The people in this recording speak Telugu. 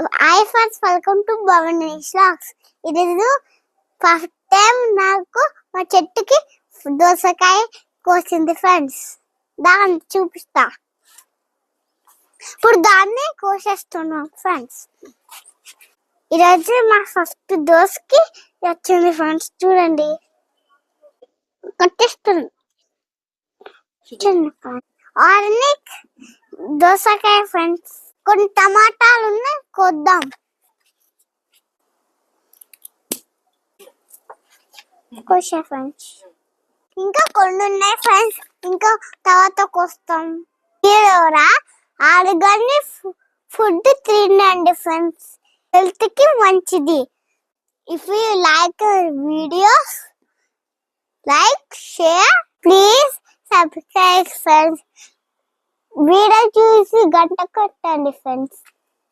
Hi friends, welcome to Bhavan vlogs. ఈరోజు ఫస్ట్ టైం నాకు మా చెట్టుకి దోసకాయ కోసింది ఫ్రెండ్స్. దాన్ని చూపిస్తా. ఇప్పుడు దాన్ని కోసేస్తున్నాం ఫ్రెండ్స్. ఈరోజు మా ఫస్ట్ దోసకి వచ్చింది ఫ్రెండ్స్. చూడండి, కట్టేస్తుంది. ఆర్నిక్ దోసకాయ ఫ్రెండ్స్. కొన్ని టమాటాలు ఉన్నాయి, కొద్దాం. కోసా ఫ్రెండ్స్. ఇంకా కొన్ని ఉన్నాయి ఫ్రెండ్స్, ఇంకా తర్వాత కోస్తాం. మీరు ఆర్గానిక్ ఫుడ్ తినండి ఫ్రెండ్స్, హెల్త్ కి మంచిది. If you like videos, like, share, please subscribe friends. Video చూసి గంట కొట్టండి ఫ్రెండ్స్.